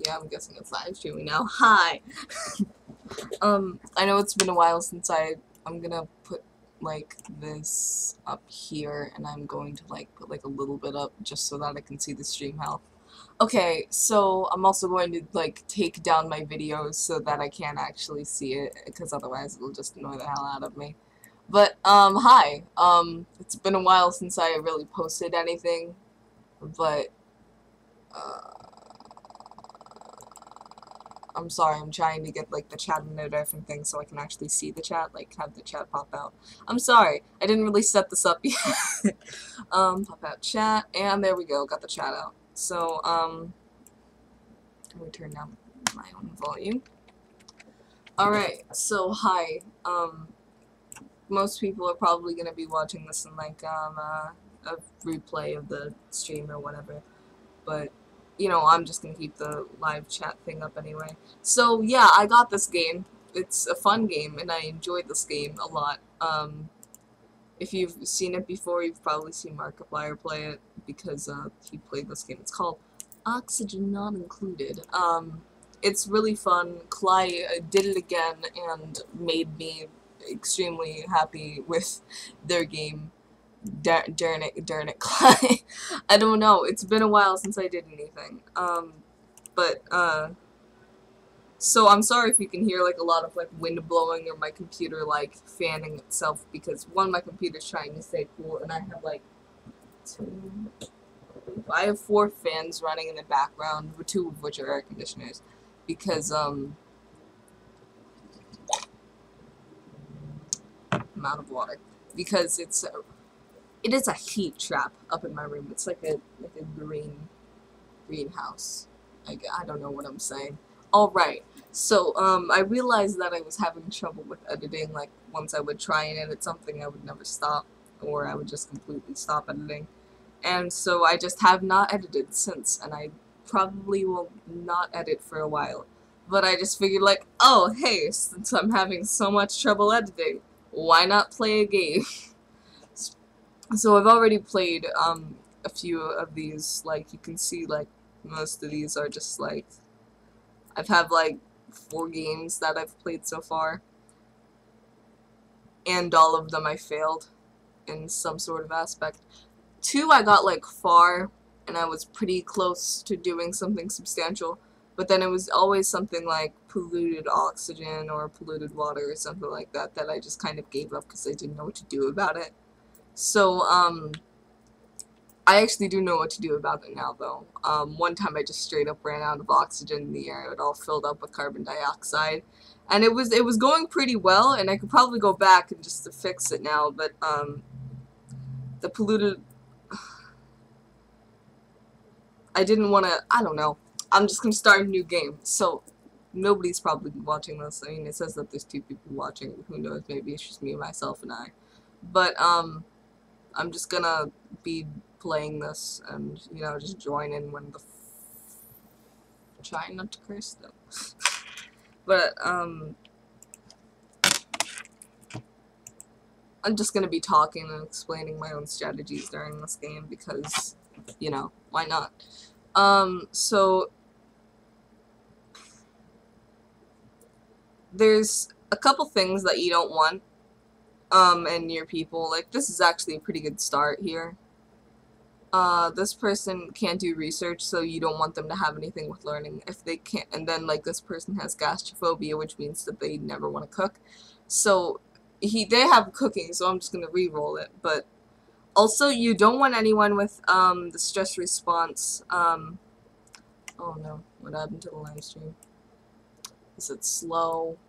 yeah, I'm guessing it's live streaming now. Hi! I know it's been a while since I'm gonna put, like, this up here, and I'm going to, like, put, like, a little bit up just so that I can see the stream health. Okay, so I'm also going to, like, take down my videos so that I can't actually see it, because otherwise it'll just annoy the hell out of me. But, hi. It's been a while since I really posted anything, but, I'm sorry, I'm trying to get, like, the chat and a different thing so I can actually see the chat, like, have the chat pop out. I'm sorry, I didn't really set this up yet. Pop out chat, and there we go, got the chat out. So, let me turn down my own volume. Alright, so, hi, most people are probably gonna be watching this in, like, a replay of the stream or whatever, but you know, I'm just gonna keep the live chat thing up anyway. So yeah, I got this game. It's a fun game, and I enjoyed this game a lot. If you've seen it before, you've probably seen Markiplier play it, because he played this game. It's called Oxygen Not Included. It's really fun. Cly did it again and made me extremely happy with their game. Darn it, Cly. I don't know, it's been a while since I did anything. So I'm sorry if you can hear, like, a lot of, like, wind blowing or my computer, like, fanning itself, because, one, my computer's trying to stay cool, and I have, like, I have 4 fans running in the background, 2 of which are air conditioners, because, I'm out of water. Because it is a heat trap up in my room. It's like a greenhouse. I don't know what I'm saying. Alright, so, I realized that I was having trouble with editing, like, once I would try and edit something, I would never stop, or I would just completely stop editing. And so I just have not edited since, and I probably will not edit for a while. But I just figured, like, oh, hey, since I'm having so much trouble editing, why not play a game? So I've already played, a few of these. Like, you can see, like, most of these are just, like, I've had, like, 4 games that I've played so far, and all of them I failed in some sort of aspect. 2 I got, like, far, and I was pretty close to doing something substantial, but then it was always something like polluted oxygen or polluted water or something like that that I just kind of gave up because I didn't know what to do about it. So, I actually do know what to do about it now, though. One time I just straight up ran out of oxygen in the air. It all filled up with carbon dioxide. And it was going pretty well, and I could probably go back and just to fix it now, but, the polluted... I didn't want to... I don't know. I'm just going to start a new game, so nobody's probably watching this. I mean, it says that there's 2 people watching. Who knows? Maybe it's just me, myself, and I. But, I'm just gonna be playing this and, you know, just join in when the trying not to curse them. But, I'm just gonna be talking and explaining my own strategies during this game because, you know, why not? So there's a couple things that you don't want in your people. Like, this is actually a pretty good start here. This person can't do research, so you don't want them to have anything with learning if they can't. And then, like, this person has gastrophobia, which means that they never want to cook. So they have cooking, so I'm just gonna re-roll it. But also, you don't want anyone with the stress response. Oh no, what happened to the live stream? Is it slow?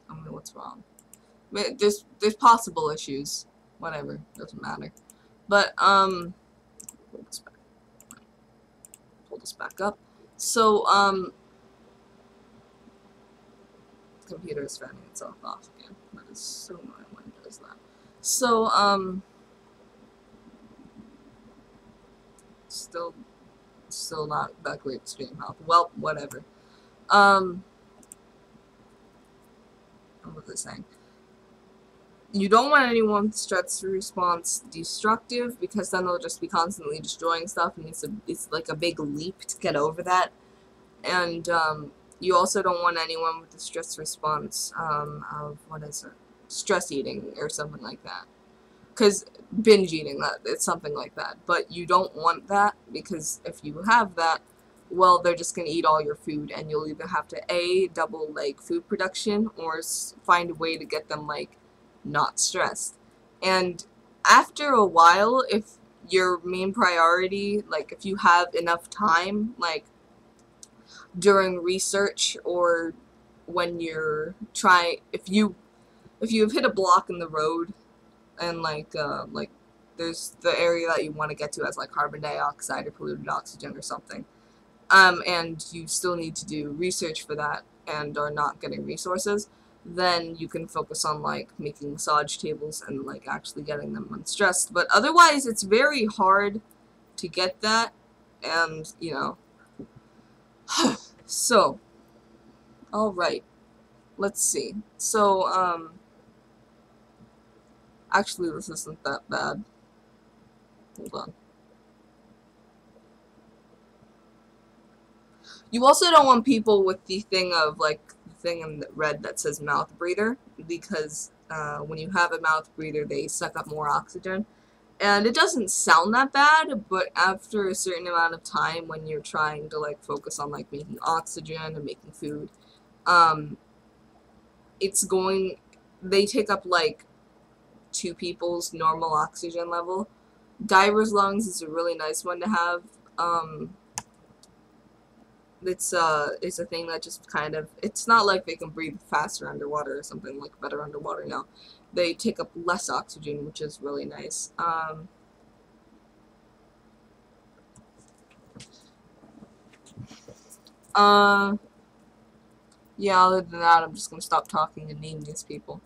I don't know what's wrong. There's possible issues. Whatever, doesn't matter. But, pull this back up. So, computer is fanning itself off again. That is so annoying when it does that. So, still not that great stream health. Well, whatever. What was I saying? you don't want anyone with stress response destructive, because then they'll just be constantly destroying stuff, and it's like a big leap to get over that. And you also don't want anyone with a stress response of, what is it, stress eating or something like that. Because binge eating, it's something like that. But you don't want that, because if you have that, well, they're just going to eat all your food, and you'll either have to A, double, like, food production, or find a way to get them, like, not stressed. And after a while, if your main priority, like, if you have enough time, like, during research, or when you're trying, if you've hit a block in the road, and like there's the area that you want to get to has like carbon dioxide or polluted oxygen or something, and you still need to do research for that and are not getting resources, then you can focus on like making massage tables and like actually getting them unstressed. But otherwise, it's very hard to get that, and you know. So, alright, let's see. So, actually this isn't that bad. Hold on. You also don't want people with the thing of, like, the thing in red that says mouth breather, because when you have a mouth breather, they suck up more oxygen. And it doesn't sound that bad, but after a certain amount of time, when you're trying to, like, focus on, like, making oxygen and making food, they take up, like, 2 people's normal oxygen level. Diver's lungs is a really nice one to have. It's a thing that just kind of, it's not like they can breathe faster underwater or something, like better underwater now. They take up less oxygen, which is really nice. Yeah, other than that, I'm just gonna stop talking and name these people.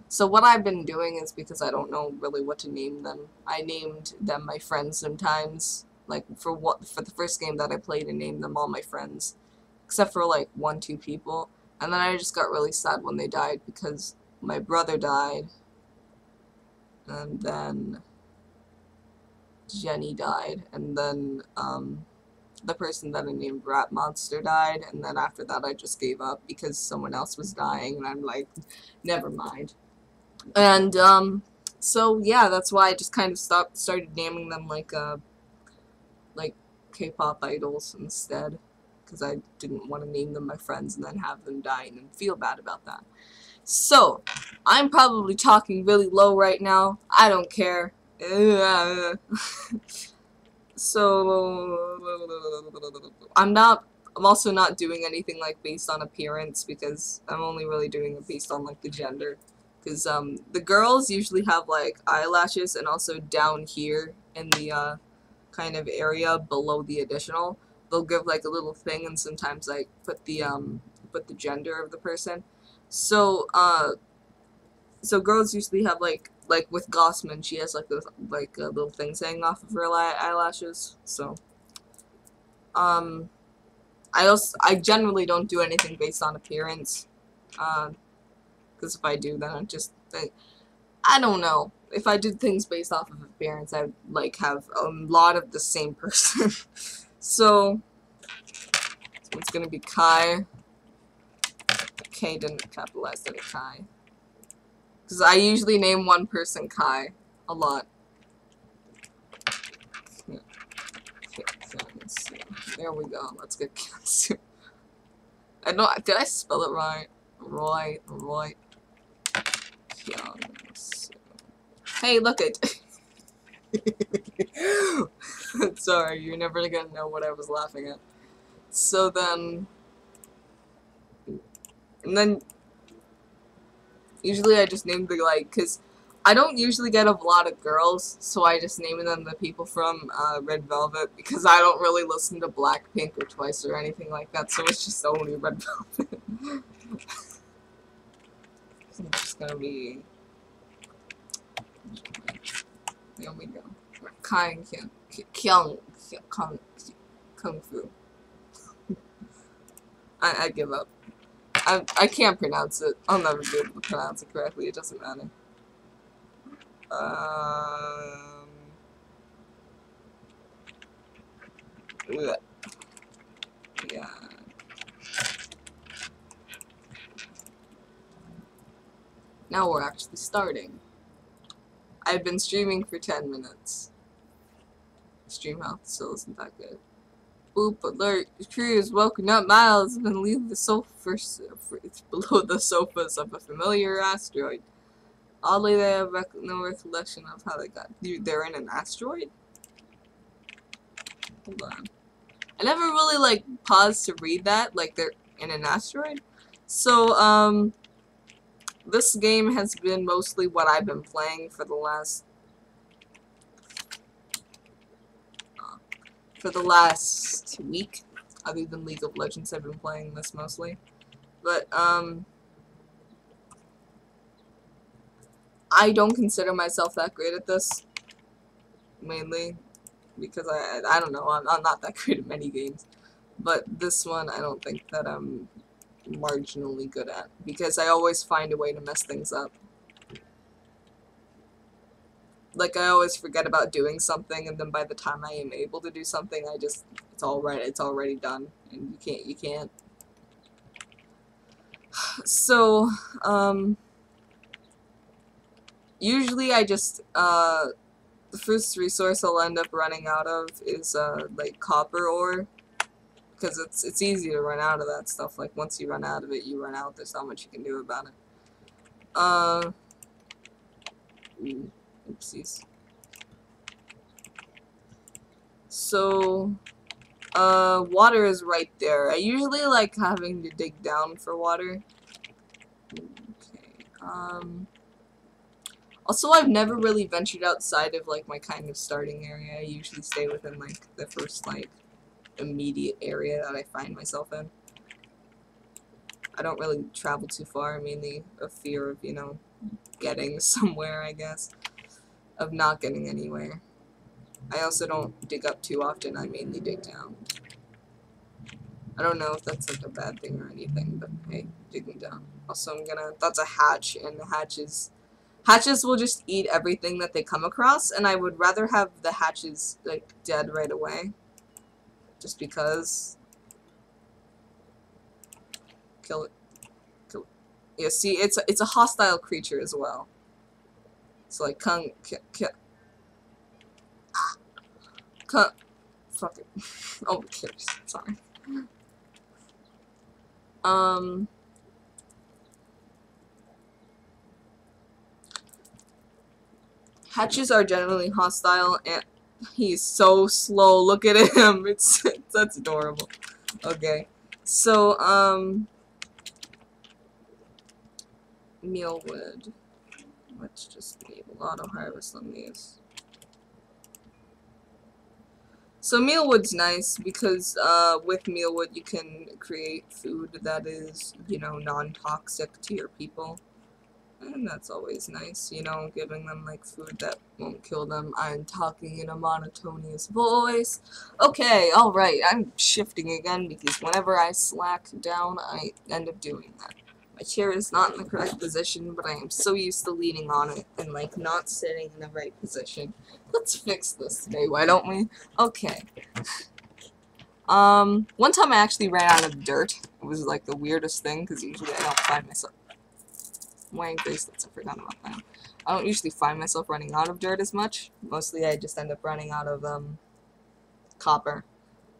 So what I've been doing is, because I don't know really what to name them, I named them my friends sometimes. Like, for the first game that I played, I named them all my friends. Except for, like, 1-2 people. And then I just got really sad when they died, because my brother died. And then Jenny died. And then, the person that I named Rat Monster died. And then after that I just gave up, because someone else was dying. And I'm like, never mind. And, so yeah, that's why I just kind of started naming them like K-pop idols instead, because I didn't want to name them my friends and then have them die and then feel bad about that. So, I'm probably talking really low right now. I don't care. So, I'm also not doing anything like based on appearance, because I'm only really doing it based on like the gender. Because the girls usually have like eyelashes, and also down here in the kind of area below the additional, they'll give like a little thing, and sometimes like put the gender of the person. So so girls usually have like with Gossman, she has like a little thing hanging off of her eyelashes. So I generally don't do anything based on appearance, because if I do, then I don't know. If I did things based off of appearance, I would like have a lot of the same person. So it's gonna be Kai. K didn't capitalize that Kai. Because I usually name one person Kai a lot. There we go. Let's get Kansu. I know. Did I spell it right? Roy. Kyungsu. Hey, look it. Sorry, you're never gonna know what I was laughing at. So then, and then usually I just name the because I don't usually get a lot of girls, so I just name them the people from Red Velvet, because I don't really listen to Blackpink or Twice or anything like that, so it's just only Red Velvet. It's just gonna be. There we go. Kai Kung Fu. I give up. I can't pronounce it. I'll never be able to pronounce it correctly. It doesn't matter. Yeah. Now we're actually starting. I've been streaming for 10 minutes. Stream health still isn't that good. Boop alert. The crew is woken up miles and leave the sofa it's below the surface of a familiar asteroid. Oddly, they have no recollection of how they got. They're in an asteroid? Hold on. I never really, like, paused to read that. Like, they're in an asteroid? So, this game has been mostly what I've been playing for the last week. Other than League of Legends, I've been playing this mostly. But, I don't consider myself that great at this. Mainly because I don't know, I'm not that great at many games. But this one, I don't think that I'm marginally good at. Because I always find a way to mess things up. Like, I always forget about doing something, and then by the time I am able to do something, it's already done. And you can't. So, usually I just, the first resource I'll end up running out of is, like, copper ore. Because it's easy to run out of that stuff. Like, once you run out of it, you run out. There's not much you can do about it. Oopsies. So, water is right there. I usually like having to dig down for water. Okay, also, I've never really ventured outside of, like, my kind of starting area. I usually stay within, like, the first, like, immediate area that I find myself in. I don't really travel too far, mainly a fear of, you know, getting somewhere, I guess. Of not getting anywhere. I also don't dig up too often, I mainly dig down. I don't know if that's like a bad thing or anything, but hey, digging down. Also, that's a hatch, and the hatches will just eat everything that they come across, and I would rather have the hatches, like, dead right away. Just because. Kill it. Kill it. Yeah, see, it's a hostile creature as well. So, like, fuck it. Oh, kids. Sorry. Hatches are generally hostile, and he's so slow. Look at him. That's adorable. Okay. So, mealwood. Let's just enable auto harvest on these. So mealwood's nice because with mealwood you can create food that is, you know, non-toxic to your people. And that's always nice, you know, giving them, like, food that won't kill them. I'm talking in a monotonous voice. Okay, alright, I'm shifting again because whenever I slack down, I end up doing that. My chair is not in the correct position, but I am so used to leaning on it and, like, not sitting in the right position. Let's fix this today, why don't we? Okay. One time I actually ran out of dirt. It was, like, the weirdest thing, because usually I don't find myself... I'm wearing bracelets, I forgot about that. I don't usually find myself running out of dirt as much. Mostly I just end up running out of, copper.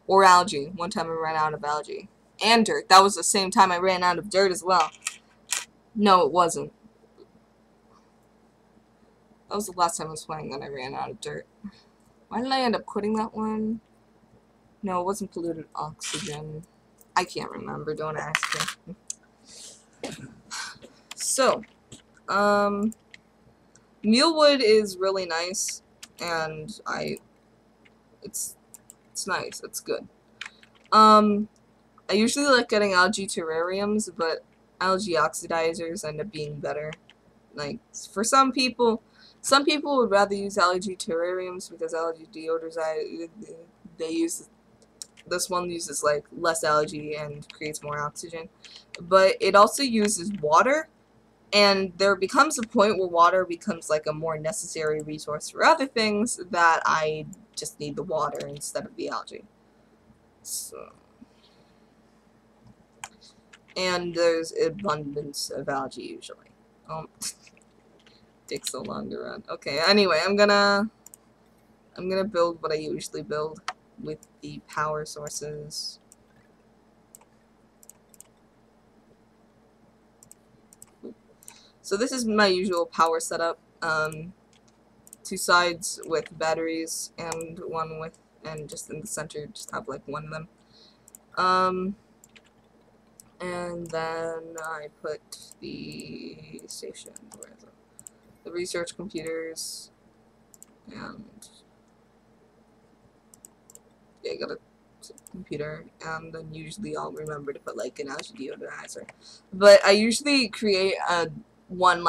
Or algae. One time I ran out of algae. And dirt. That was the same time I ran out of dirt as well. No, it wasn't. That was the last time I was playing that I ran out of dirt. Why did I end up quitting that one? No, it wasn't polluted oxygen. I can't remember, don't ask me. So, mealwood is really nice, and it's nice, it's good. I usually like getting algae terrariums, but algae oxidizers end up being better. Like, for some people would rather use algae terrariums because algae deodorizers, this one uses, like, less algae and creates more oxygen. But it also uses water, And there becomes a point where water becomes like a more necessary resource for other things that I just need the water instead of the algae. So, and there's abundance of algae usually. Takes so long to run. Okay, anyway, I'm gonna build what I usually build with the power sources. So this is my usual power setup. 2 sides with batteries and one with, and just in the center just have like one of them. And then I put the station, where is it? The research computers, and yeah, I got a computer, and then usually I'll remember to put like an algae deodorizer. But I usually create one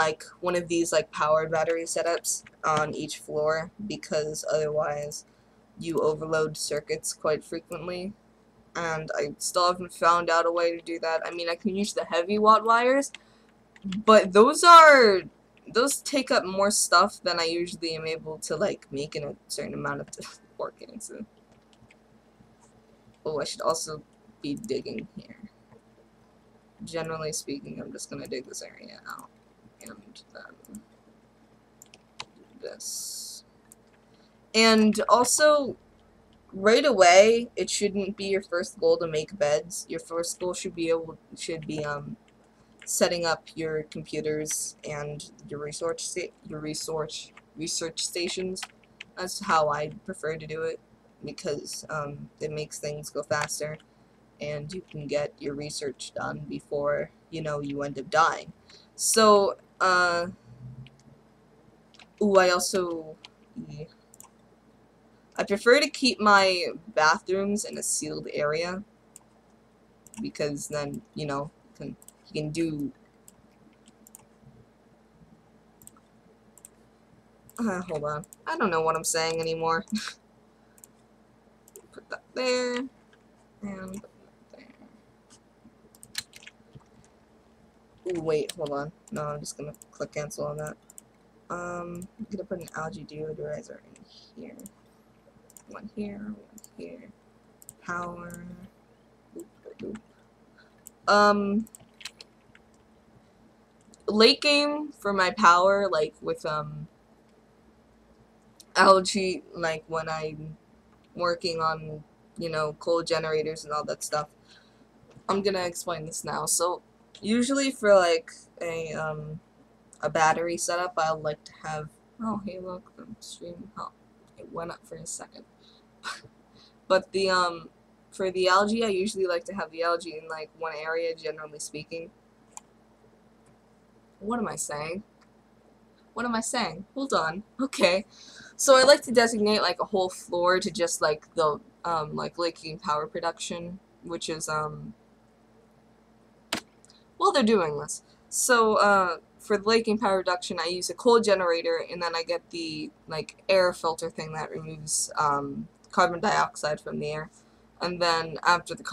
of these like powered battery setups on each floor, because otherwise you overload circuits quite frequently, and I still haven't found out a way to do that. I mean, I can use the heavy watt wires, but those take up more stuff than I usually am able to like make in a certain amount of working. So, oh, I should also be digging here. Generally speaking, I'm just gonna dig this area out, and then this. And also, right away, it shouldn't be your first goal to make beds. Your first goal should be setting up your computers and your research stations. That's how I prefer to do it, because it makes things go faster, and you can get your research done before you end up dying. So, I prefer to keep my bathrooms in a sealed area, because then, you can do... hold on. I don't know what I'm saying anymore. Put that there, and put that there. Ooh, wait, hold on. No, I'm just gonna click cancel on that. I'm gonna put an algae deodorizer in here. One here, one here. Power. Boop, boop. Late game for my power, like with algae, like when I'm working on, coal generators and all that stuff. I'm gonna explain this now. So usually for like a battery setup, I like to have... Oh, hey, look, the stream. Oh, it went up for a second. But for the algae, I usually like to have the algae in like one area, generally speaking. What am I saying? What am I saying? Hold on. Okay. So I like to designate like a whole floor to just like the like leaking power production, which is while they're doing this. So for the leaking power reduction, I use a coal generator, and then I get the like air filter thing that removes carbon dioxide from the air. And then after the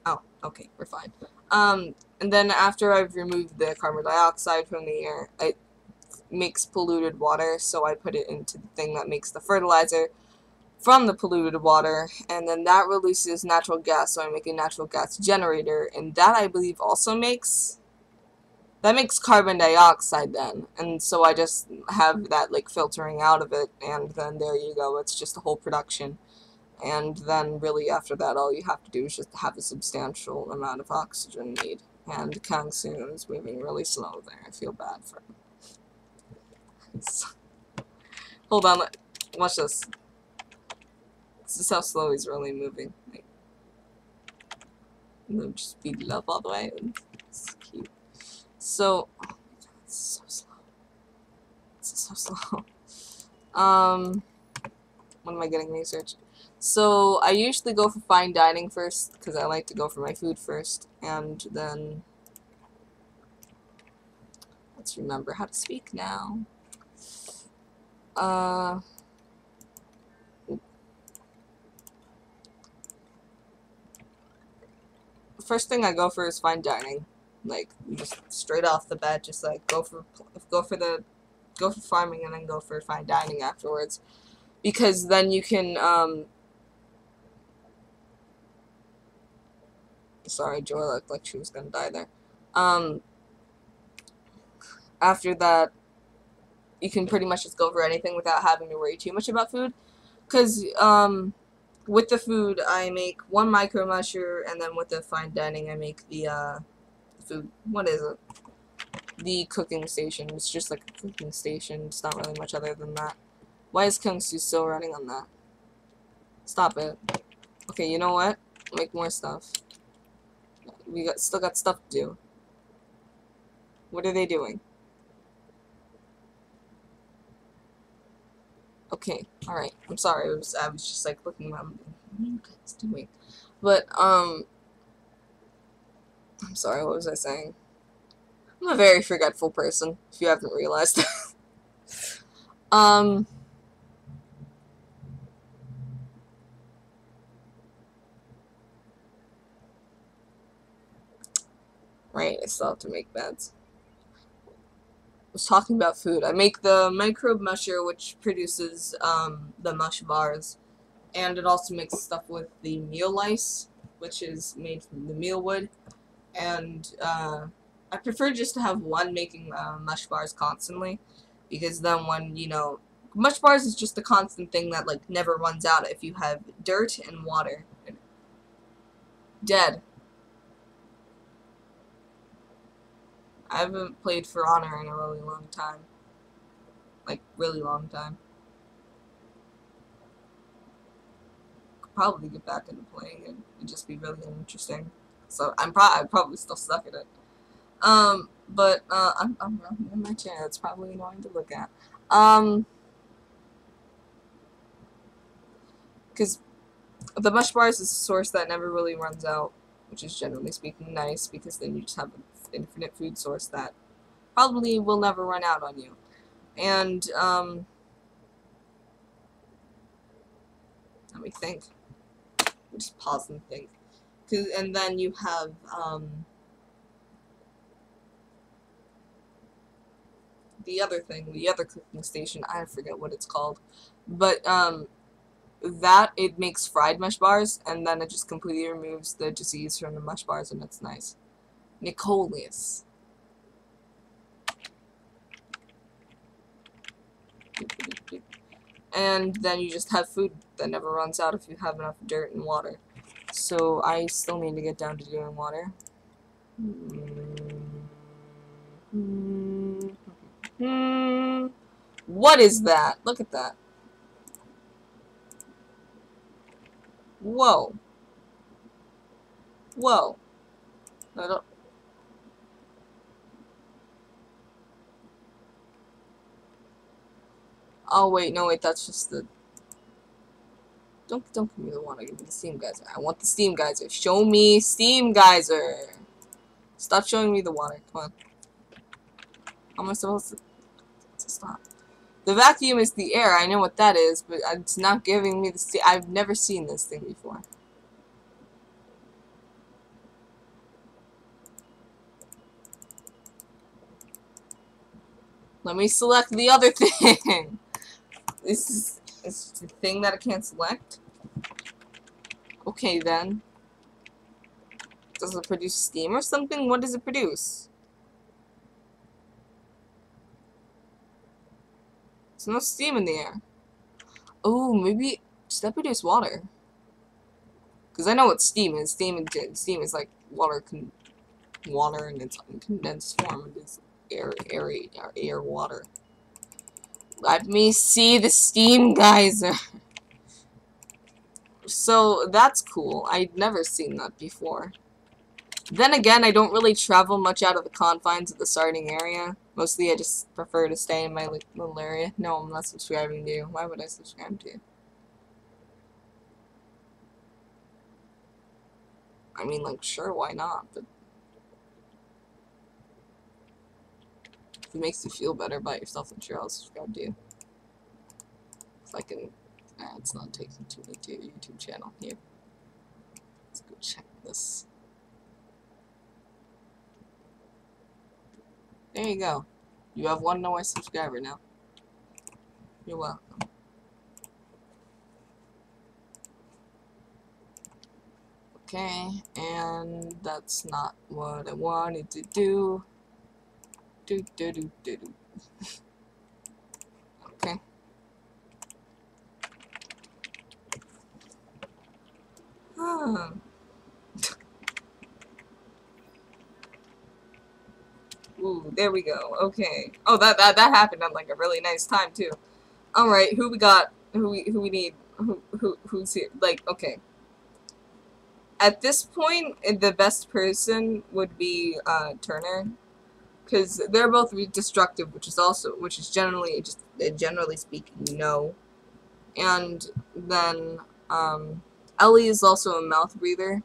oh, okay, we're fine. And then after I've removed the carbon dioxide from the air, it makes polluted water, so I put it into the thing that makes the fertilizer from the polluted water, and then that releases natural gas, so I make a natural gas generator, and that I believe also makes carbon dioxide then, and so I just have that like filtering out of it, and then there you go, it's just a whole production. And then really after that, all you have to do is just have a substantial amount of oxygen need. And Kang-soon is moving really slow there. I feel bad for him. Hold on, watch this. This is how slow he's really moving. Like, just speed it up all the way. It's cute. So, oh, it's so slow. It's so slow. When am I getting research? So I usually go for fine dining first, because I like to go for my food first, and then let's remember how to speak now. first thing I go for is fine dining. Like, just straight off the bat, just like go for farming and then go for fine dining afterwards. Because then you can, sorry, Joy looked like she was gonna die there. After that, you can pretty much just go for anything without having to worry too much about food. Because, with the food, I make one micro musher, and then with the fine dining, I make the food. What is it? The cooking station. It's just like a cooking station. It's not really much other than that. Why is Kungsu still running on that? Stop it. Okay, you know what? Make more stuff. We still got stuff to do. What are they doing? Okay, alright. I'm sorry. I was just like looking around. What are you guys doing? But, I'm sorry, what was I saying? I'm a very forgetful person, if you haven't realized. Right, I still have to make beds. I was talking about food. I make the microbe musher, which produces, the mush bars. And it also makes stuff with the meal lice, which is made from the meal wood. And, I prefer just to have one making, mush bars constantly. Because then when, you know, mush bars is just a constant thing that, like, never runs out if you have dirt and water. Dead. I haven't played For Honor in a really long time. Like, really long time. Could probably get back into playing it. It'd just be really interesting. So I'd probably still suck at it. I'm in my chair. It's probably annoying to look at. Because the mush bars is a source that never really runs out, which is generally speaking nice, because then you just have an infinite food source that probably will never run out on you. And, let me think. Just pause and think. And then you have, the other thing, the other cooking station, I forget what it's called. But, that, it makes fried mush bars, and then it just completely removes the disease from the mush bars, and it's nice. Nicoleus. And then you just have food that never runs out if you have enough dirt and water. So I still need to get down to doing water. What is that? Look at that. Whoa. Whoa. I don't... Oh wait, no wait, that's just the... Don't give me the water, give me the steam geyser. I want the steam geyser. Show me steam geyser. Stop showing me the water. Come on. How am I supposed to stop? The vacuum is the air. I know what that is, but it's not giving me the steam. I've never seen this thing before. Let me select the other thing. This is the thing that I can't select. Okay then. Does it produce steam or something? What does it produce? There's no steam in the air. Oh, maybe does that produce water? Because I know what steam is. Steam is like water in its condensed form. It is air, water. Let me see the steam geyser. So that's cool. I'd never seen that before. Then again, I don't really travel much out of the confines of the starting area. Mostly I just prefer to stay in my little area. No, I'm not subscribing to you. Why would I subscribe to you? I mean, like, sure, why not? But if it makes you feel better about yourself, then sure, I'll subscribe to you. If I can... it's not taking me to your YouTube channel. Here. Let's go check this. There you go. You have one more subscriber now. You're welcome. Okay, and that's not what I wanted to do. Do. Okay. Ooh, there we go. Okay. Oh, that happened on like a really nice time too. All right, who we got? Who we need? Who's here? Like, okay. At this point, the best person would be Turner, because they're both destructive, which is generally speaking no. And then Ellie is also a mouth breather,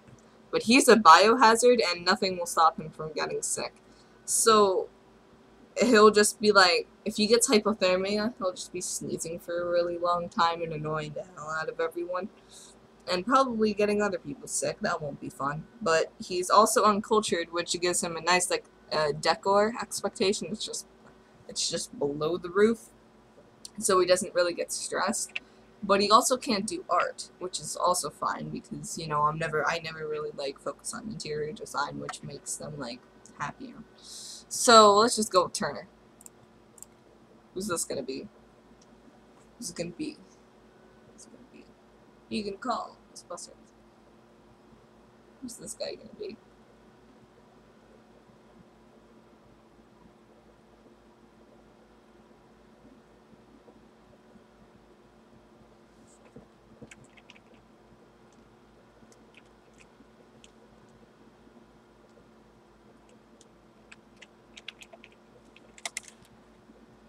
but he's a biohazard, and nothing will stop him from getting sick. So he'll just be like, if he gets hypothermia, he'll just be sneezing for a really long time and annoying the hell out of everyone. And probably getting other people sick. That won't be fun. But he's also uncultured, which gives him a nice, like, decor expectation. It's just below the roof. So he doesn't really get stressed. But he also can't do art, which is also fine because, you know, I never really, like, focus on interior design, which makes them, like, happier. So, let's just go with Turner. Who's this gonna be? Who's it gonna be? Who's it gonna be? Who you gonna call? Ghostbusters. Who's this guy gonna be?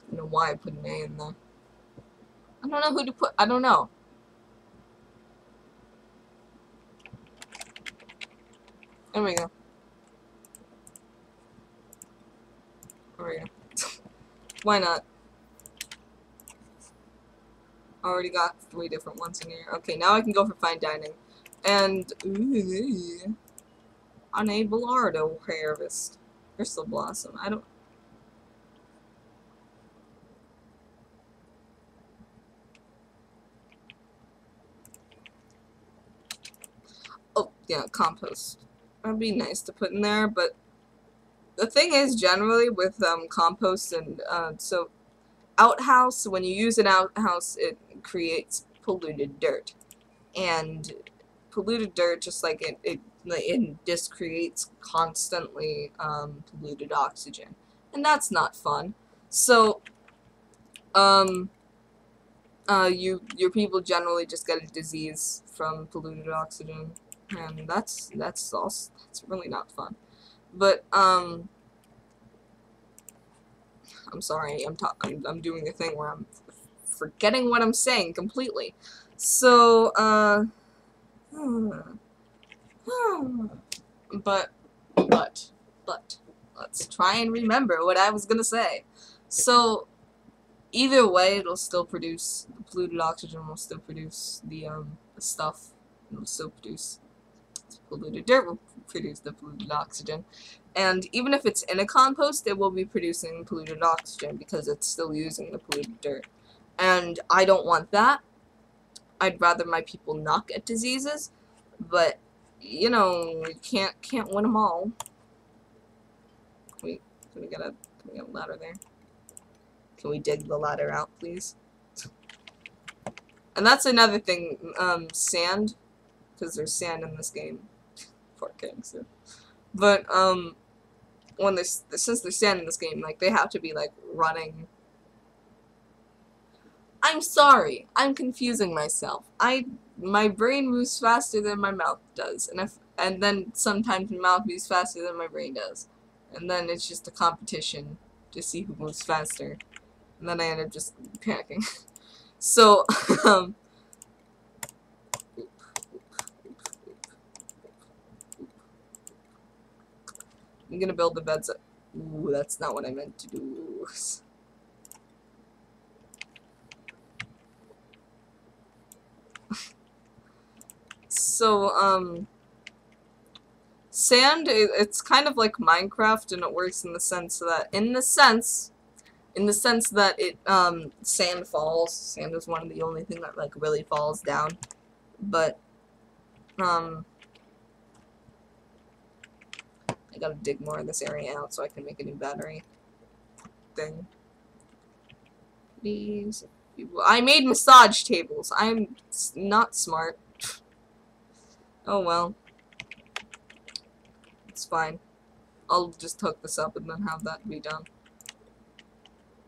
I don't know why I put an A in there. I don't know who to put. I don't know. There we go. There we go. Why not? Already got 3 different ones in here. Okay, now I can go for fine dining. And unable Ardo harvest. Crystal Blossom. I don't. Oh, yeah, compost. That'd be nice to put in there, but the thing is, generally, with compost and, so, outhouse, when you use an outhouse, it creates polluted dirt. And polluted dirt, just like it just creates constantly, polluted oxygen. And that's not fun. So, your people generally just get a disease from polluted oxygen. And that's really not fun. But, I'm sorry, I'm doing a thing where I'm forgetting what I'm saying completely. So, but, let's try and remember what I was gonna say. So, either way, it'll still produce, the polluted oxygen will still produce the stuff, it'll still produce polluted dirt, will produce the polluted oxygen. And even if it's in a compost, it will be producing polluted oxygen because it's still using the polluted dirt. And I don't want that. I'd rather my people not get diseases, but you know, you can't win them all. Can we get a ladder there? Can we dig the ladder out, please? And that's another thing, sand, because there's sand in this game. Poor kings. But since there's sand in this game, like, they have to be, like, running. I'm sorry, I'm confusing myself. My brain moves faster than my mouth does, and then sometimes my mouth moves faster than my brain does. And then it's just a competition to see who moves faster. And then I end up just panicking. So, I'm gonna build the beds up. Ooh, that's not what I meant to do. So, sand, it's kind of like Minecraft, and it works in the sense that, it, sand falls. Sand is one of the only thing that, like, really falls down. But, I gotta dig more of this area out so I can make a new battery thing. Please. I made massage tables. I'm not smart. Oh well. It's fine. I'll just hook this up and then have that be done.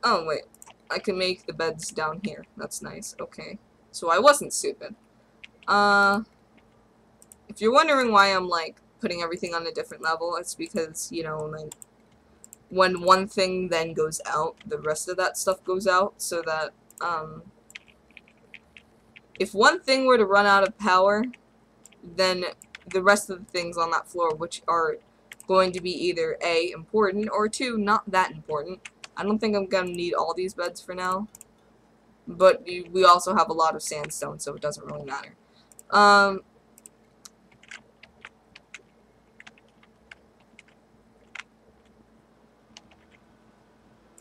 Oh, wait. I can make the beds down here. That's nice. Okay. So I wasn't stupid. If you're wondering why I'm, like, putting everything on a different level, it's because, you know, like, when one thing then goes out, the rest of that stuff goes out, so that, if one thing were to run out of power, then the rest of the things on that floor, which are going to be either A, important, or 2, not that important. I don't think I'm gonna need all these beds for now, but we also have a lot of sandstone, so it doesn't really matter.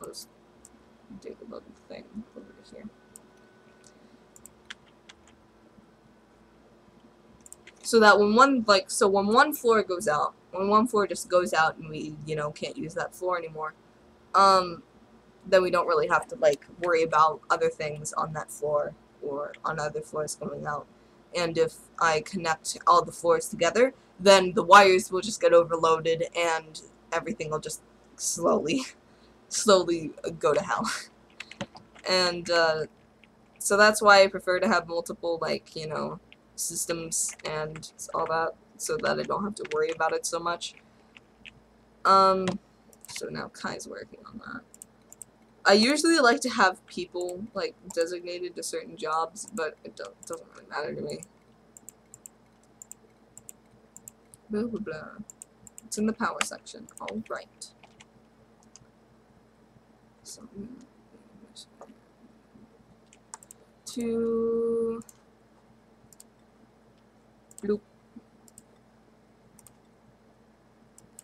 Let's dig a little thing over here. So that when one floor goes out, when one floor just goes out and we, you know, can't use that floor anymore, then we don't really have to, like, worry about other things on that floor or on other floors coming out. And if I connect all the floors together, then the wires will just get overloaded and everything will just slowly go to hell. And, so that's why I prefer to have multiple, like, you know, systems and all that, so that I don't have to worry about it so much. So now Kai's working on that. I usually like to have people, like, designated to certain jobs, but it doesn't really matter to me. Blah, blah, blah. It's in the power section. Alright. So, to bloop.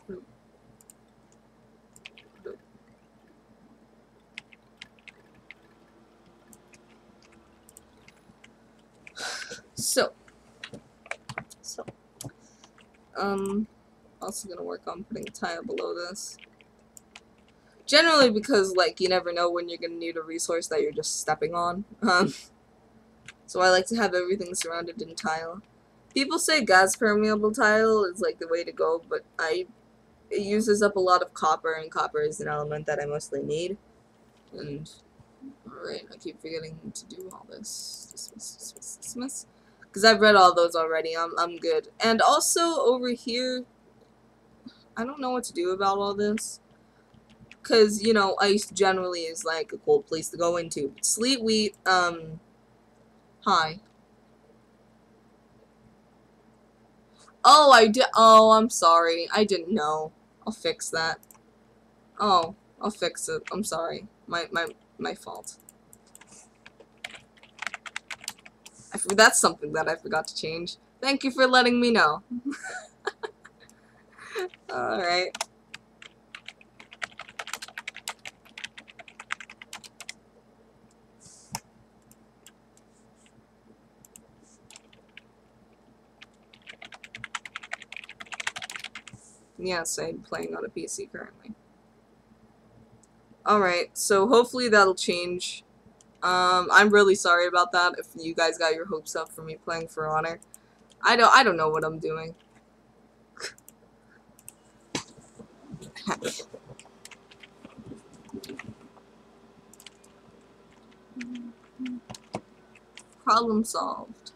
Bloop. Bloop. So, also gonna work on putting a tile below this. Generally because, like, you never know when you're gonna need a resource that you're just stepping on. So I like to have everything surrounded in tile. People say gas permeable tile is, like, the way to go, but it uses up a lot of copper, and copper is an element that I mostly need. And, alright, I keep forgetting to do all this. Dismiss. Because I've read all those already. I'm good. And also, over here, I don't know what to do about all this. Because, you know, ice generally is, like, a cold place to go into. But sleet wheat, hi. Oh, oh, I'm sorry. I didn't know. I'll fix that. Oh, I'll fix it. I'm sorry. My fault. That's something that I forgot to change. Thank you for letting me know. Alright. Yes, I'm playing on a PC currently. Alright, so hopefully that'll change. I'm really sorry about that if you guys got your hopes up for me playing For Honor. I don't know what I'm doing. Problem solved.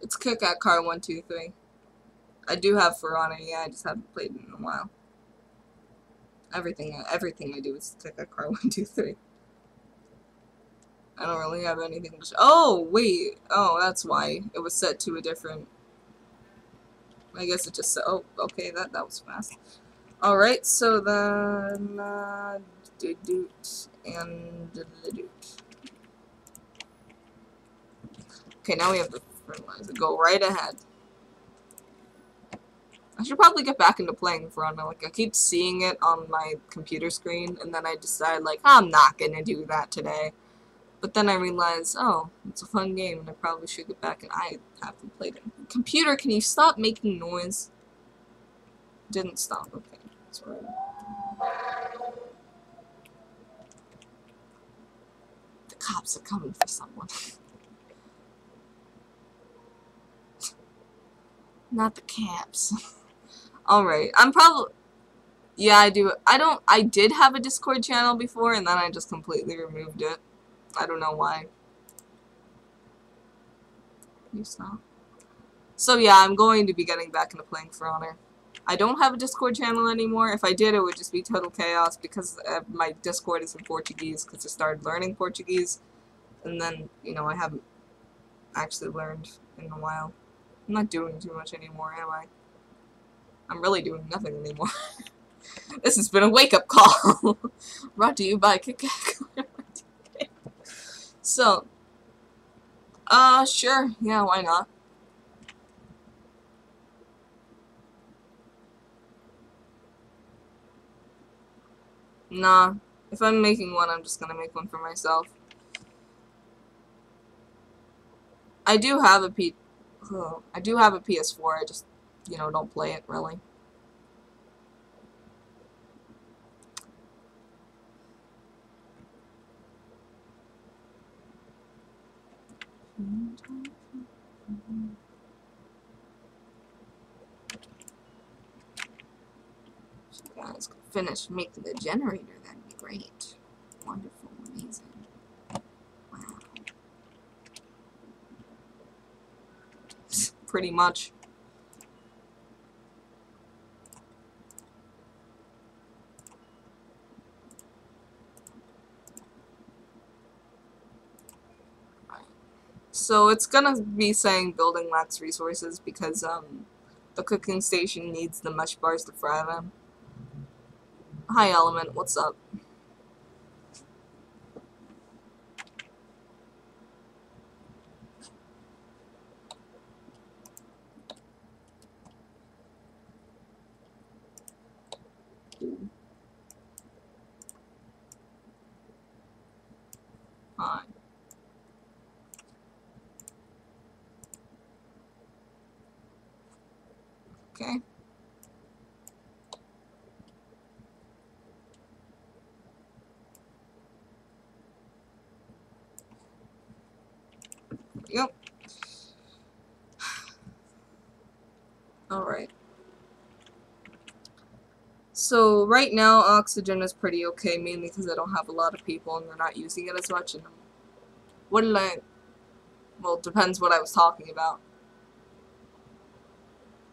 It's Kick at Car 123. I do have For Honor, yeah, I just haven't played it in a while. Everything I do is Kick at Car 123. I don't really have anything to oh, wait. Oh, that's why. It was set to a different... I guess it just said... Oh, okay, that was fast. Alright, so then... Doot and Doot. Okay, now we have the fertilizer. Go right ahead. I should probably get back into playing For Honor. Like, I keep seeing it on my computer screen, and then I decide, like, I'm not gonna do that today. But then I realize, oh, it's a fun game, and I probably should get back, and I haven't played it. Computer, can you stop making noise? Didn't stop, okay. That's right. The cops are coming for someone. Not the camps. Alright, I'm probably... Yeah, I do. I did have a Discord channel before, and then I just completely removed it. I don't know why. You stop. So yeah, I'm going to be getting back into playing For Honor. I don't have a Discord channel anymore. If I did, it would just be total chaos because my Discord is in Portuguese because I started learning Portuguese. And then, you know, I haven't actually learned in a while. I'm not doing too much anymore, am I? I'm really doing nothing anymore. This has been a wake-up call. Brought to you by Kikak. So, sure. Yeah, why not? Nah. If I'm making one, I'm just gonna make one for myself. I do have a PS4, I just, you know, don't play it, really. So you guys could finish making the generator, that'd be great. Wonderful, amazing. Wow. Pretty much. So it's gonna be saying building lacks resources because the cooking station needs the mesh bars to fry them. Hi Element, what's up? Hi. Okay. Yep. Alright. So right now oxygen is pretty okay, mainly because I don't have a lot of people and they're not using it as much. And what did I... Well, it depends what I was talking about.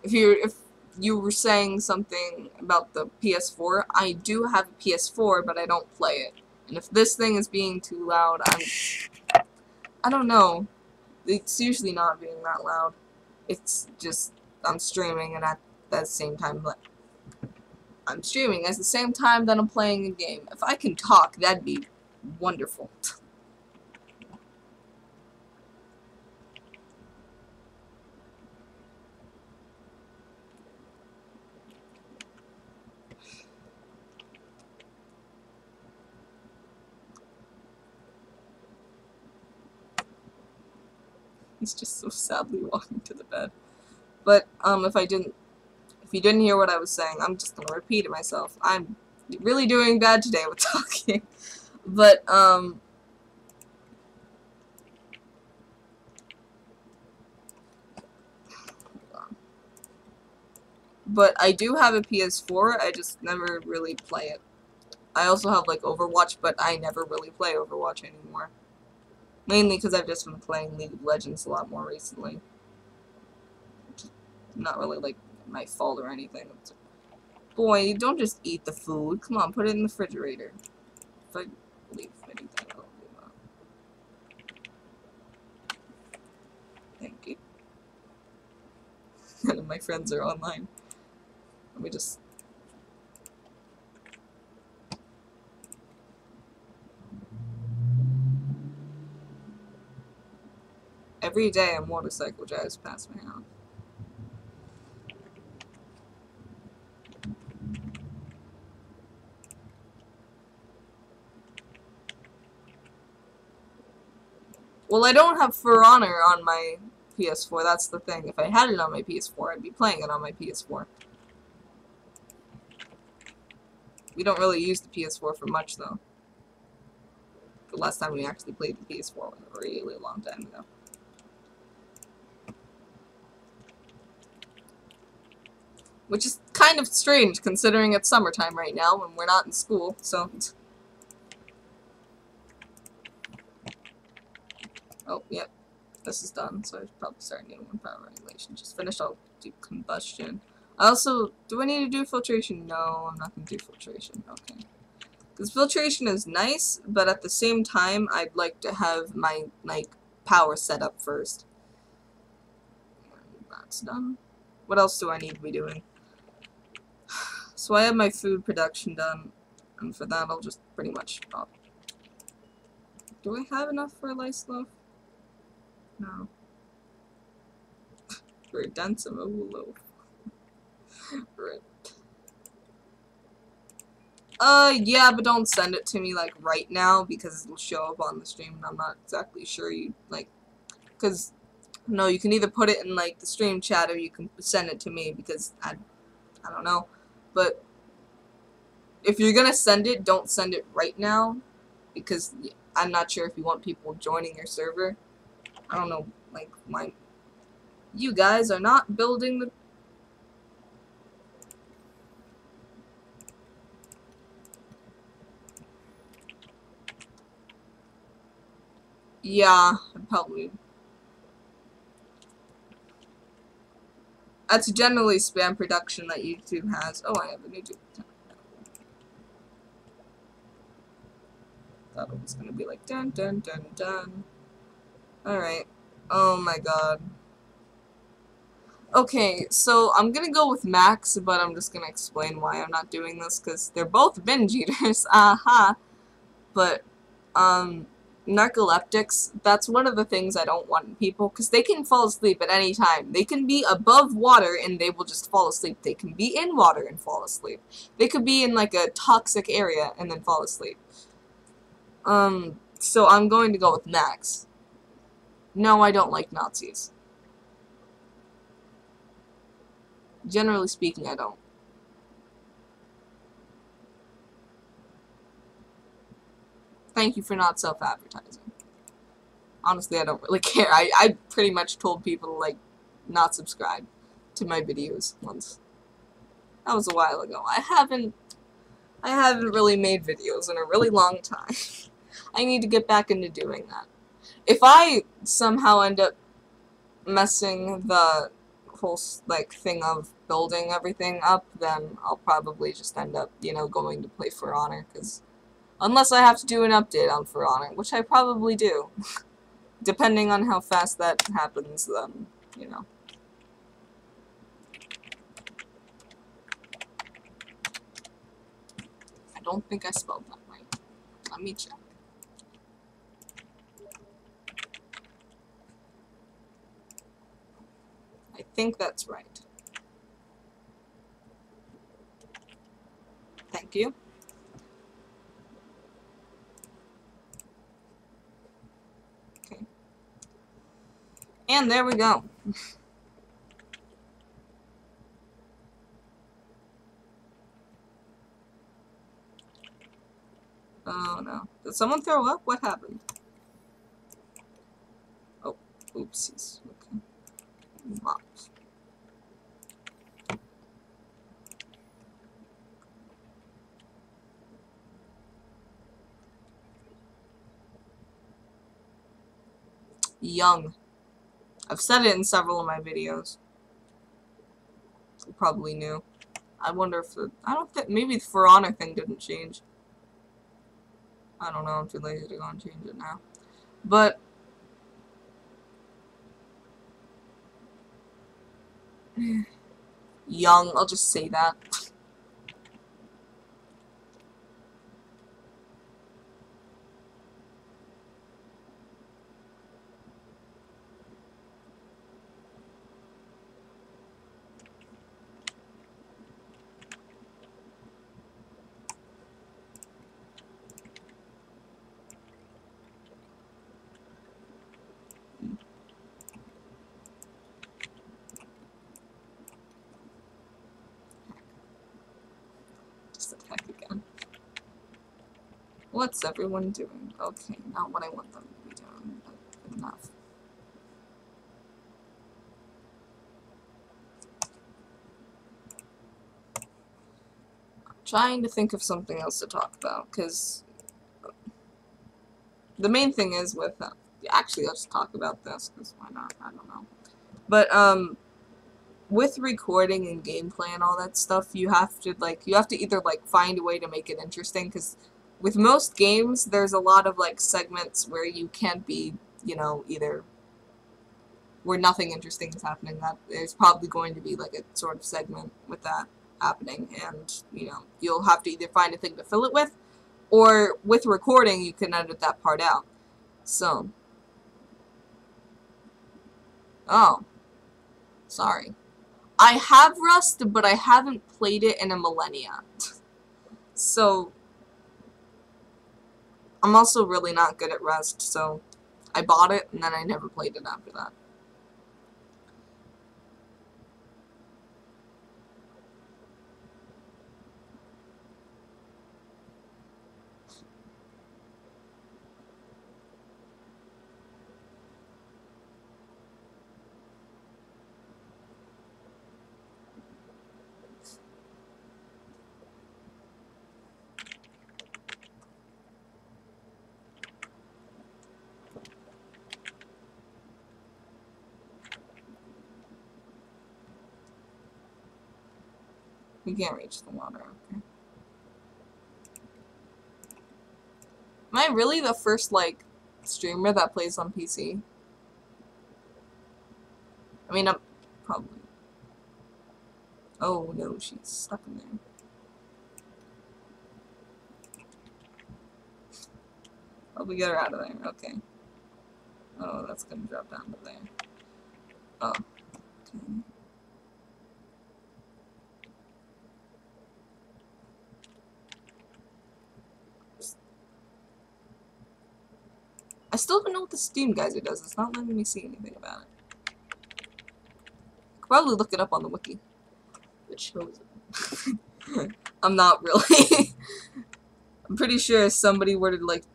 If you were saying something about the PS4, I do have a PS4, but I don't play it. And if this thing is being too loud, I don't know. It's usually not being that loud. It's just, I'm streaming and at the same time, I'm streaming at the same time that I'm playing a game. If I can talk, that'd be wonderful. He's just so sadly walking to the bed. But, if you didn't hear what I was saying, I'm just gonna repeat it myself. I'm really doing bad today with talking. But, I do have a PS4, I just never really play it. I also have, like, Overwatch, but I never really play Overwatch anymore. Mainly because I've just been playing League of Legends a lot more recently. Not really like my fault or anything. Boy, you don't just eat the food. Come on, put it in the refrigerator. If I leave anything, I'll do that. Thank you. None of my friends are online. Let me just... Every day a motorcycle drives past my house. Well, I don't have For Honor on my PS4, that's the thing. If I had it on my PS4, I'd be playing it on my PS4. We don't really use the PS4 for much, though. The last time we actually played the PS4 was a really long time ago. Which is kind of strange, considering it's summertime right now, and we're not in school, so... Oh, yep. This is done, so I should probably start a new one. Power regulation. Just finished, I'll do combustion. I also... Do I need to do filtration? No, I'm not going to do filtration. Okay. Because filtration is nice, but at the same time, I'd like to have my, like, power set up first. And that's done. What else do I need to be doing? So I have my food production done, and for that I'll just pretty much stop. Do I have enough for a lice loaf? No. For a dense of a loaf. Rip. Yeah, but don't send it to me, like, right now, because it'll show up on the stream, and I'm not exactly sure you, like, because, no, you can either put it in, like, the stream chat, or you can send it to me, because I don't know, but if you're gonna send it, don't send it right now, because I'm not sure if you want people joining your server. I don't know, like, you guys are not building the... Yeah, probably. That's generally spam production that YouTube has. Oh, I have a new YouTube. Thought it was gonna be like dun dun dun dun. Alright. Oh my god. Okay, so I'm gonna go with Max, but I'm just gonna explain why I'm not doing this, because they're both binge eaters. Aha! But, narcoleptics, that's one of the things I don't want in people, because they can fall asleep at any time. They can be above water and they will just fall asleep. They can be in water and fall asleep. They could be in, like, a toxic area and then fall asleep. So I'm going to go with Max. No, I don't like Nazis. Generally speaking, I don't. Thank you for not self-advertising. Honestly, I don't really care. I pretty much told people to, like, not subscribe to my videos once. That was a while ago. I haven't really made videos in a really long time. I need to get back into doing that. If I somehow end up messing the whole, like, thing of building everything up, then I'll probably just end up, you know, going to play For Honor, because unless I have to do an update on For Honor, which I probably do. Depending on how fast that happens, then, you know. I don't think I spelled that right. Let me check. I think that's right. Thank you. Okay. And there we go. Oh no. Did someone throw up? What happened? Oh, oopsies. Okay. Mop. Young. I've said it in several of my videos. probably knew. I wonder if I don't think, maybe the For Honor thing didn't change. I don't know, I'm too lazy to go and change it now. But young, I'll just say that. Just attack again. What's everyone doing? Okay, not what I want them to be doing, but good enough. Trying to think of something else to talk about, because the main thing is with, actually, let's talk about this, because why not? I don't know. But, with recording and gameplay and all that stuff, you have to either, like, find a way to make it interesting, because with most games, there's a lot of, like, segments where you can't be, you know, either where nothing interesting is happening. That there's probably going to be, like, a sort of segment with that happening, and, you know, you'll have to either find a thing to fill it with, or with recording, you can edit that part out. So. Oh. Sorry. I have Rust, but I haven't played it in a millennia. So, I'm also really not good at Rust, so I bought it, and then I never played it after that. We can't reach the water, okay. Am I really the first, like, streamer that plays on PC? I mean, I'm probably. Oh no, she's stuck in there. Oh, we get her out of there, okay. Oh, that's gonna drop down to there. Oh, okay. I still don't know what the Steam Geyser does. It's not letting me see anything about it. I could probably look it up on the wiki. The Chosen. I'm not really. I'm pretty sure if somebody were to like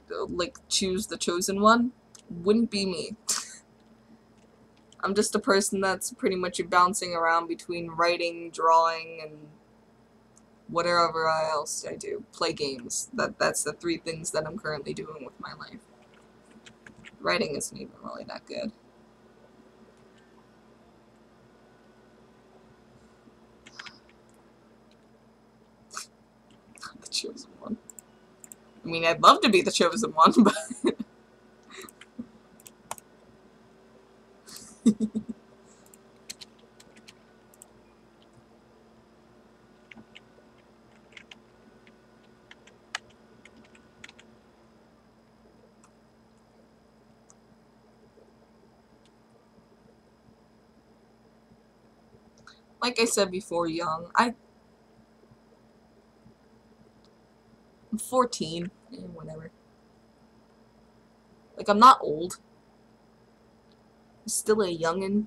choose the Chosen one, wouldn't be me. I'm just a person that's pretty much bouncing around between writing, drawing, and whatever else I do. Play games. That's the three things that I'm currently doing with my life. Writing isn't even really that good. Not the Chosen one. I mean, I'd love to be the Chosen one, but... Like I said before, young. I'm 14. Whatever. Like, I'm not old. I'm still a youngin'.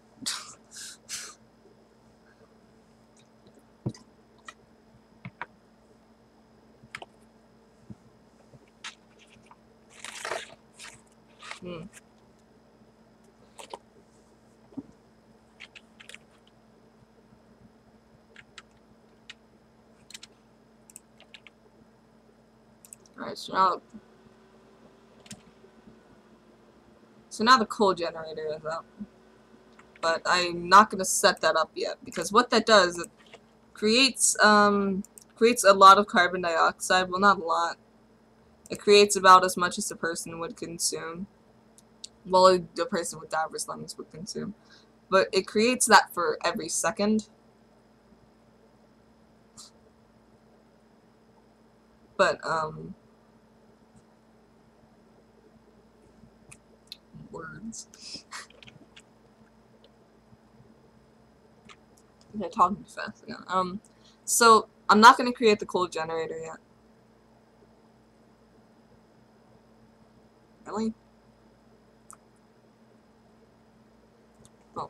Alright, so now the coal generator is up. But I'm not going to set that up yet, because what that does, creates creates a lot of carbon dioxide. Well, not a lot. It creates about as much as a person would consume. Well, a person with diverse lungs would consume. But it creates that for every second. But, words. I'm talking too fast again. So, I'm not going to create the coal generator yet. Really? Oh.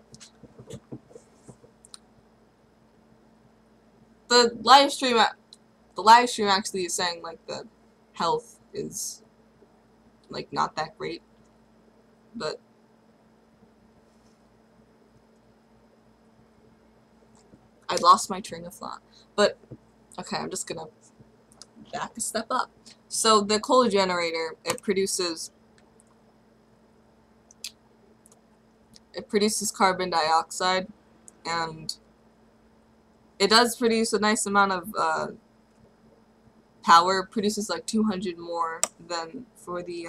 The live stream actually is saying, like, the health is, like, not that great. But I lost my train of thought. But, okay, I'm just gonna back a step up. So, the coal generator, it produces carbon dioxide, and it does produce a nice amount of power. It produces like 200 more than for the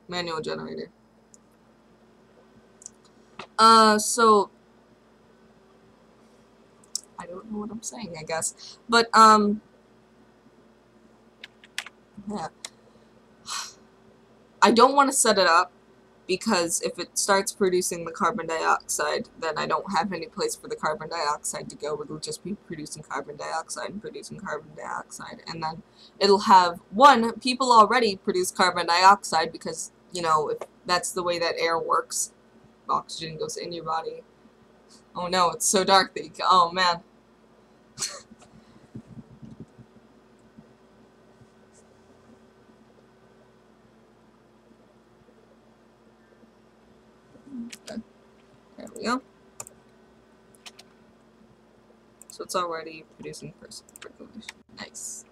manual generator. So I don't know what I'm saying, I guess. But yeah. I don't want to set it up, because if it starts producing the carbon dioxide, then I don't have any place for the carbon dioxide to go. It'll just be producing carbon dioxide and producing carbon dioxide. And then it'll have, people already produce carbon dioxide because, you know, if that's the way that air works. Oxygen goes in your body. Oh no, it's so dark that you can, oh man. Okay. There we go. So it's already producing percolation. Nice.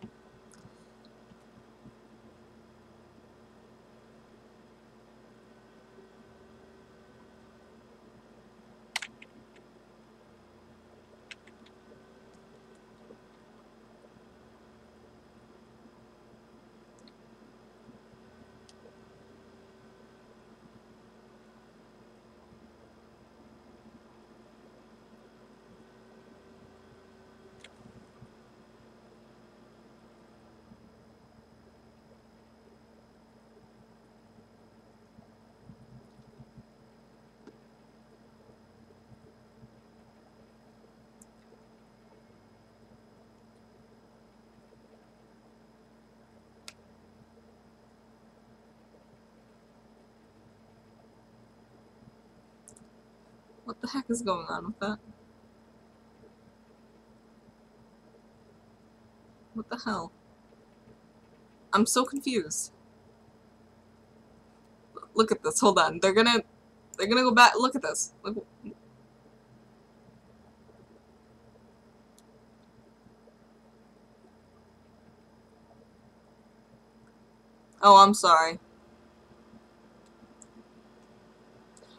What the heck is going on with that? What the hell? I'm so confused. Look at this. Hold on. They're gonna go back. Look at this. Look. Oh, I'm sorry.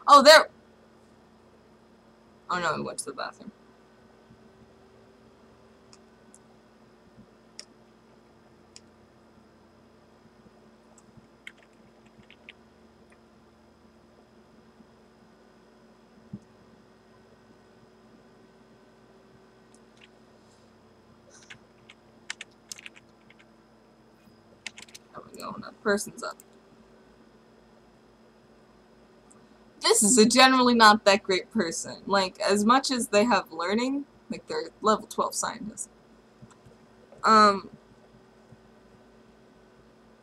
Oh, there. Oh no, I went to the bathroom. There we go. That person's up. This is a generally not that great person. Like, as much as they have learning, like they're level 12 scientists.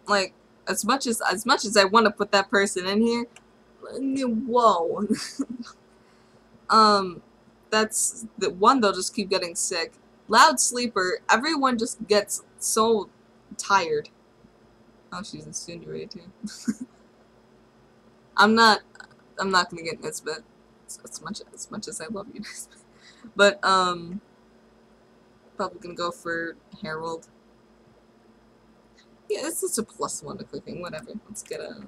Like, as much as I want to put that person in here, whoa. That's the one, they'll just keep getting sick. Loud sleeper, everyone just gets so tired. Oh, she's insinuating too. I'm not gonna get Nisbet as much as I love you, Nisbet. But probably gonna go for Harold. Yeah, it's just a +1 to cooking, whatever. Let's get a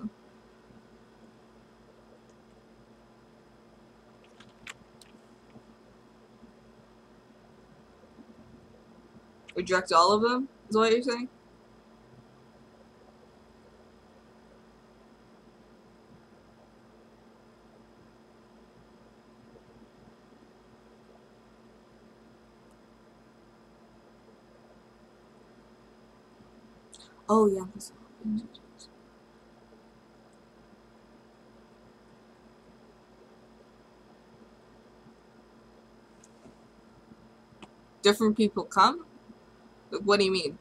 Reject all of them, is what you're saying? Oh, yeah. Different people come? What do you mean?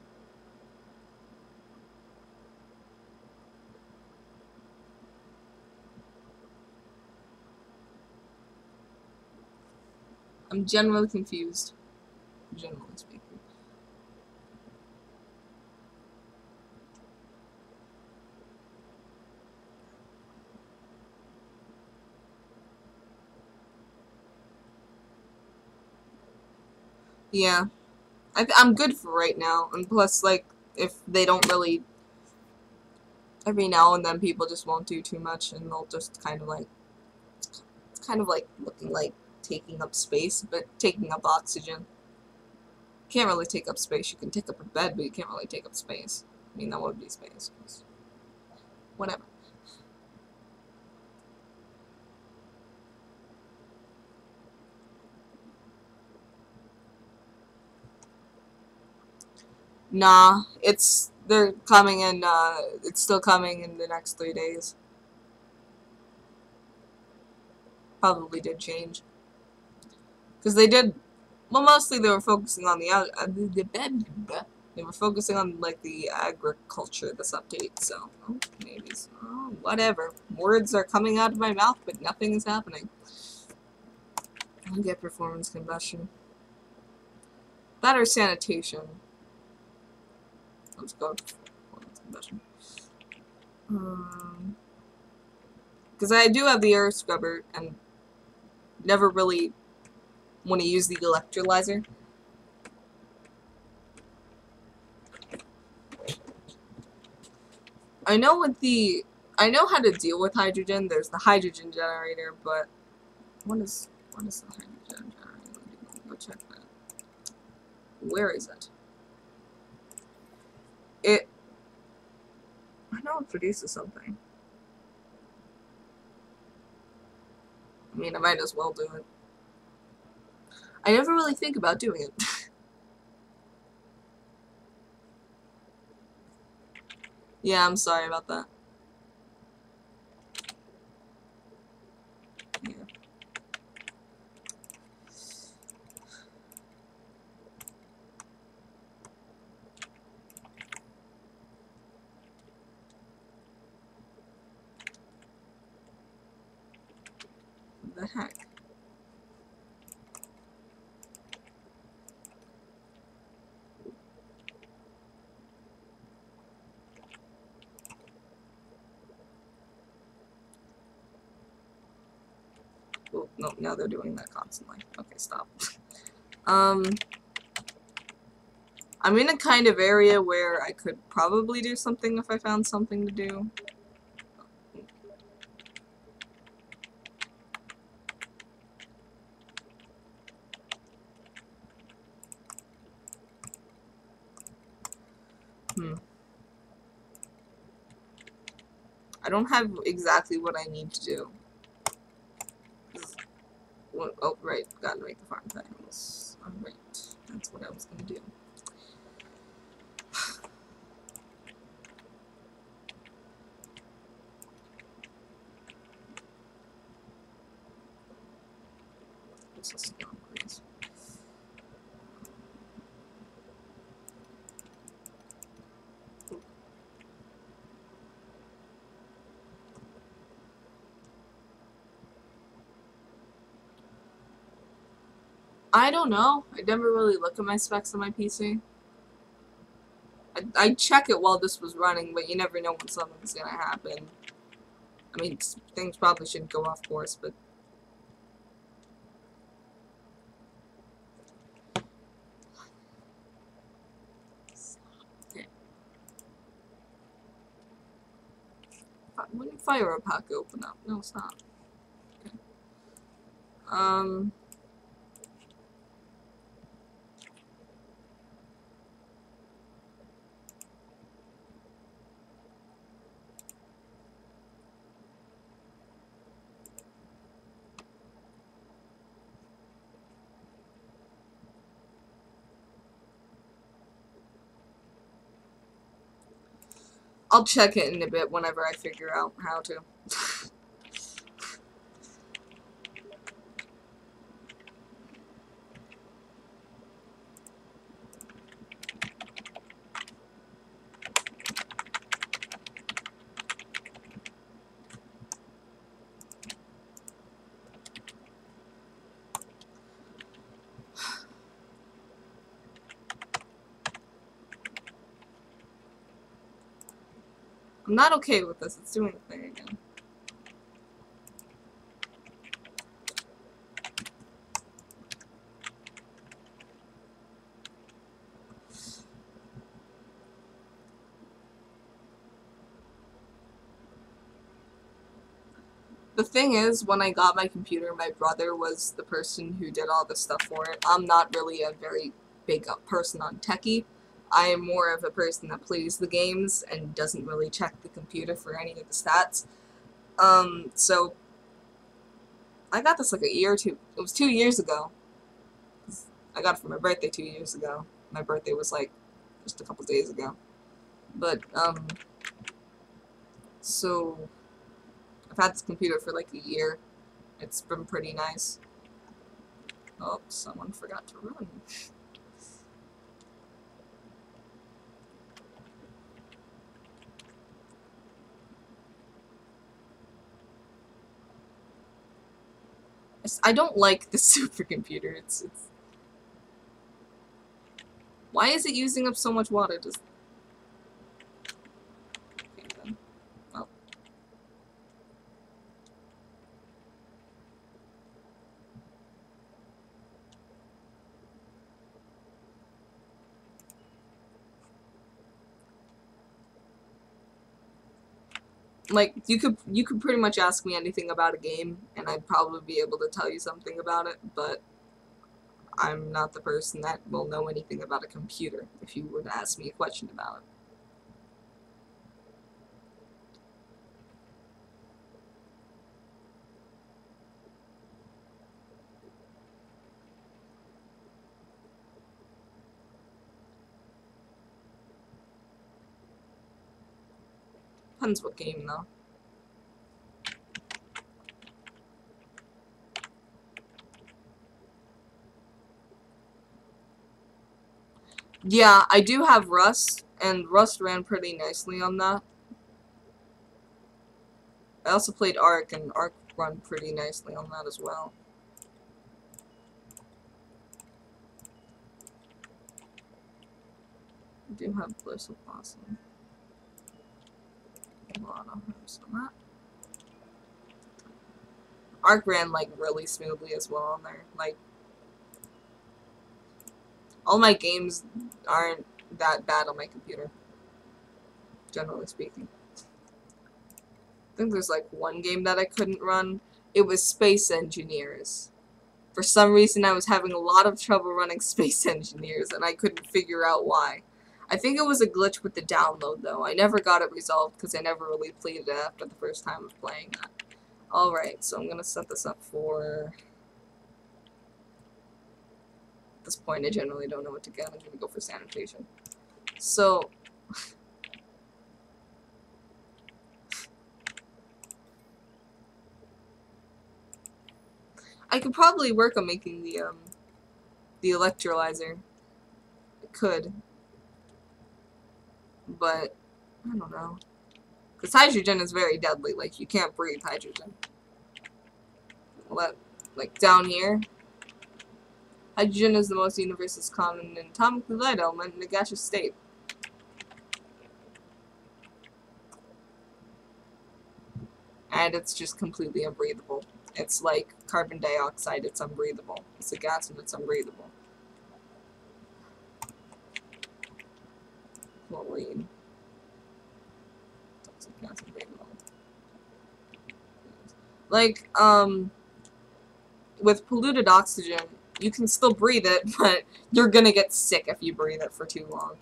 I'm generally confused. Generally speaking. Yeah. I'm good for right now. And plus, like, if they don't really... Every now and then people just won't do too much and they'll just kind of like... It's kind of like looking like taking up space, but taking up oxygen. Can't really take up space. You can take up a bed, but you can't really take up space. I mean, that would be space. Whatever. Nah, they're coming in, it's still coming in the next 3 days. Probably did change. Because they did, well, mostly they were focusing on they were focusing on, like, the agriculture, this update, so, oh, maybe, oh, whatever. Words are coming out of my mouth, but nothing is happening. I'll get performance combustion. Better sanitation. Let's go performance combustion. Because I do have the air scrubber, and never really want to use the electrolyzer. I know how to deal with hydrogen. There's the hydrogen generator, but what is the hydrogen generator? Go check that. Where is it? I know it produces something. I mean, I might as well do it. I never really think about doing it. Yeah, I'm sorry about that. Yeah. What the heck? Oh, no, now they're doing that constantly. Okay, stop. I'm in a kind of area where I could probably do something if I found something to do. I don't have exactly what I need to do. Oh, right. Gotta make the farm things. Alright. That's what I was gonna do. I don't know. I never really look at my specs on my PC. I check it while this was running, but you never know when something's gonna happen. I mean, things probably shouldn't go off course, but... Okay. When fire up pack open up? No, stop. Okay. I'll check it in a bit whenever I figure out how to. I'm not okay with this. It's doing a thing again. The thing is, when I got my computer, my brother was the person who did all the stuff for it. I'm not really a very big person on techie. I am more of a person that plays the games and doesn't really check the computer for any of the stats. So I got this like a year or two. It was 2 years ago. I got it for my birthday 2 years ago. My birthday was like just a couple days ago. But so I've had this computer for like a year. It's been pretty nice. Oh, someone forgot to run. I don't like the supercomputer. It's why is it using up so much water? Just okay, then. Well. Like you could pretty much ask me anything about a game and I'd probably be able to tell you something about it, but I'm not the person that will know anything about a computer if you were to ask me a question about it. Depends what game though. Yeah, I do have Rust, and Rust ran pretty nicely on that. I also played Ark, and Ark run pretty nicely on that as well. I do have Bliss of Blossom. A lot of herbs on that. Ark ran like really smoothly as well on there. Like all my games aren't that bad on my computer, generally speaking. I think there's like one game that I couldn't run. It was Space Engineers. For some reason I was having a lot of trouble running Space Engineers and I couldn't figure out why. I think it was a glitch with the download though. I never got it resolved because I never really played it after the first time of playing that. Alright, so I'm gonna set this up for... At this point I generally don't know what to get. I'm gonna go for sanitation. So... I could probably work on making the electrolyzer. I could. But, I don't know. Because hydrogen is very deadly. Like, you can't breathe hydrogen. Like, down here. Hydrogen is the most universe's common and atomically light element in a gaseous state. And it's just completely unbreathable. It's like carbon dioxide, it's unbreathable. It's a gas and it's unbreathable. Chlorine. Toxic gas, unbreathable. Like, with polluted oxygen, you can still breathe it, but you're gonna get sick if you breathe it for too long.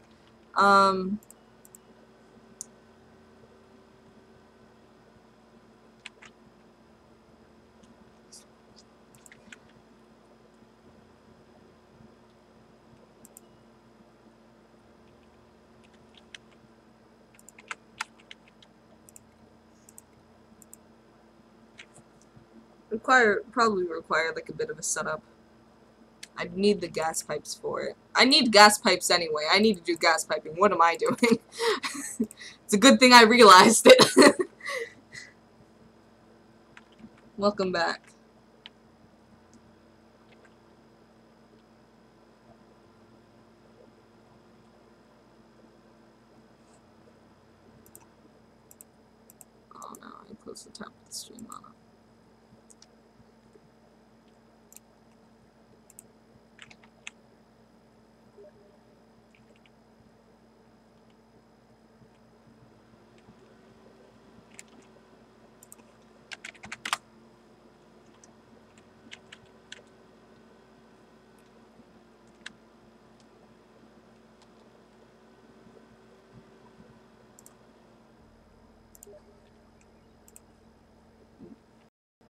Probably require like a bit of a setup. I need the gas pipes for it. I need gas pipes anyway. I need to do gas piping. What am I doing? It's a good thing I realized it. Welcome back.